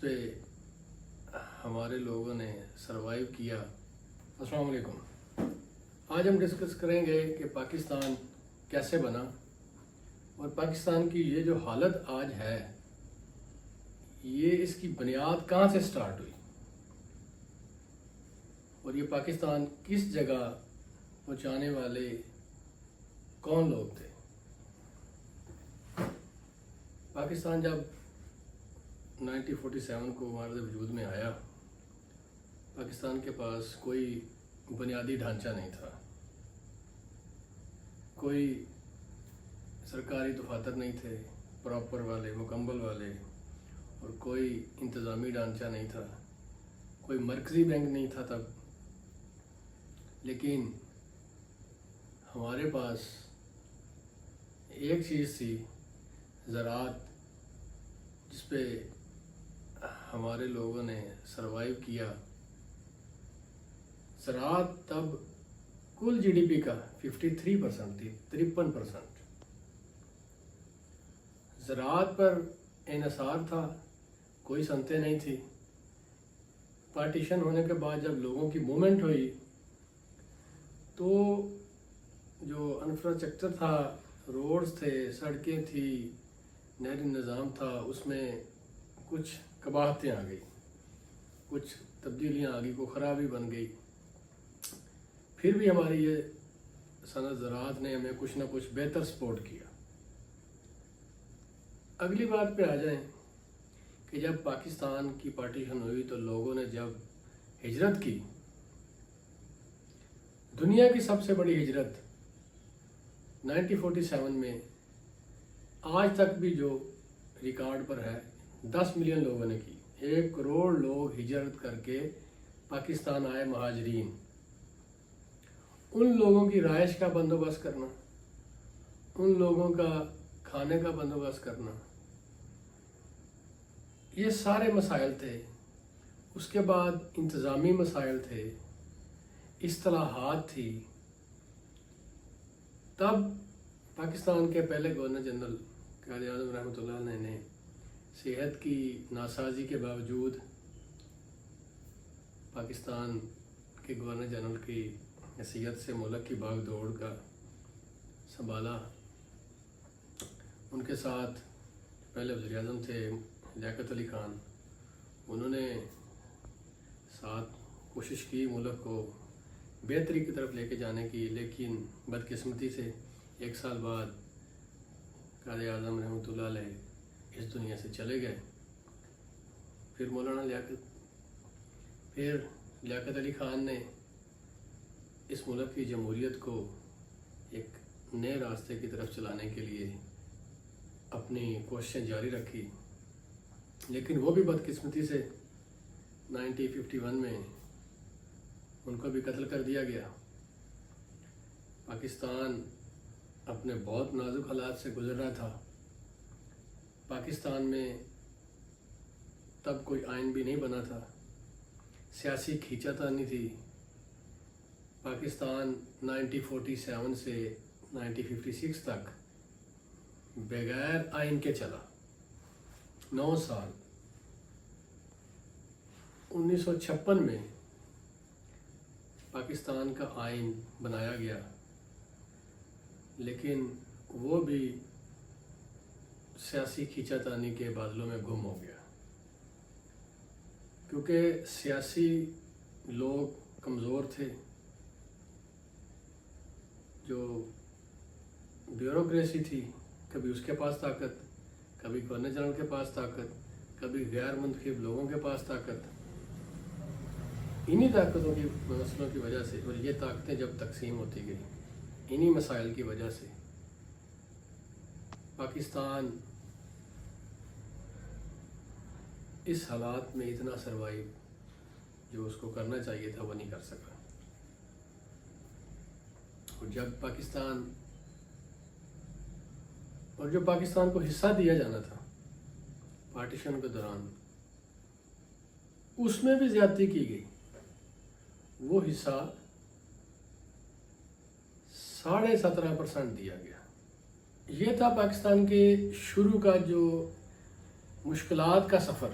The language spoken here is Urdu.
پہ ہمارے لوگوں نے سروائیو کیا۔ السلام علیکم۔ آج ہم ڈسکس کریں گے کہ پاکستان کیسے بنا اور پاکستان کی یہ جو حالت آج ہے یہ اس کی بنیاد کہاں سے سٹارٹ ہوئی اور یہ پاکستان کس جگہ پہنچانے والے کون لوگ تھے۔ پاکستان جب 1947 کو ہمارے وجود میں آیا، پاکستان کے پاس کوئی بنیادی ڈھانچہ نہیں تھا، کوئی سرکاری دفاتر نہیں تھے پراپر والے، مکمل والے، اور کوئی انتظامی ڈھانچہ نہیں تھا، کوئی مرکزی بینک نہیں تھا تب، لیکن ہمارے پاس ایک چیز تھی، زراعت، جس پہ ہمارے لوگوں نے سروائیو کیا۔ زراعت تب کل جی ڈی پی کا 53% تھی، 53%۔ زراعت پر انحصار تھا، کوئی صنعتیں نہیں تھی۔ پارٹیشن ہونے کے بعد جب لوگوں کی موومنٹ ہوئی تو جو انفراسٹرکچر تھا، روڈز تھے، سڑکیں تھی، نہری نظام تھا، اس میں کچھ قباحتیں آ گئی، کچھ تبدیلیاں آ گئی، کوئی خرابی بن گئی۔ پھر بھی ہماری یہ صنعت زراعت نے ہمیں کچھ نہ کچھ بہتر سپورٹ کیا۔ اگلی بات پہ آ جائیں کہ جب پاکستان کی پارٹیشن ہوئی تو لوگوں نے جب ہجرت کی، دنیا کی سب سے بڑی ہجرت 1947 میں آج تک بھی جو ریکارڈ پر ہے 10 ملین لوگوں نے کی۔ 1 کروڑ لوگ ہجرت کر کے پاکستان آئے، مہاجرین۔ ان لوگوں کی رہائش کا بندوبست کرنا، ان لوگوں کا کھانے کا بندوبست کرنا، یہ سارے مسائل تھے۔ اس کے بعد انتظامی مسائل تھے، اصطلاحات تھی۔ تب پاکستان کے پہلے گورنر جنرل قائد اعظم رحمۃ اللہ علیہ نے صحت کی ناسازی کے باوجود پاکستان کے گورنر جنرل کی حیثیت سے ملک کی بھاگ دوڑ کا سنبھالا۔ ان کے ساتھ پہلے وزیر اعظم تھے لیاقت علی خان، انہوں نے ساتھ کوشش کی ملک کو بہتری کی طرف لے کے جانے کی، لیکن بدقسمتی سے 1 سال بعد قائد اعظم رحمۃ اللہ علیہ اس دنیا سے چلے گئے۔ پھر مولانا لیاقت علی خان نے اس ملک کی جمہوریت کو ایک نئے راستے کی طرف چلانے کے لیے اپنی کوششیں جاری رکھی، لیکن وہ بھی بدقسمتی سے 1951 میں ان کو بھی قتل کر دیا گیا۔ پاکستان اپنے بہت نازک حالات سے گزر رہا تھا۔ پاکستان میں تب کوئی آئین بھی نہیں بنا تھا، سیاسی کھینچا تانی تھی۔ پاکستان 1947 سے 1956 تک بغیر آئین کے چلا، 9 سال۔ 1956 میں پاکستان کا آئین بنایا گیا، لیکن وہ بھی سیاسی کھینچا تانی کے بادلوں میں گم ہو گیا، کیونکہ سیاسی لوگ کمزور تھے۔ جو بیوروکریسی تھی، کبھی اس کے پاس طاقت، کبھی گورنر جنرل کے پاس طاقت، کبھی غیر منتخب لوگوں کے پاس طاقت۔ انہی طاقتوں کی مسئلوں کی وجہ سے، اور یہ طاقتیں جب تقسیم ہوتی گئی، انہی مسائل کی وجہ سے پاکستان اس حالات میں اتنا سروائیو جو اس کو کرنا چاہیے تھا وہ نہیں کر سکا۔ اور جو پاکستان کو حصہ دیا جانا تھا پارٹیشن کے دوران، اس میں بھی زیادتی کی گئی۔ وہ حصہ 17.5% دیا گیا۔ یہ تھا پاکستان کے شروع کا جو مشکلات کا سفر۔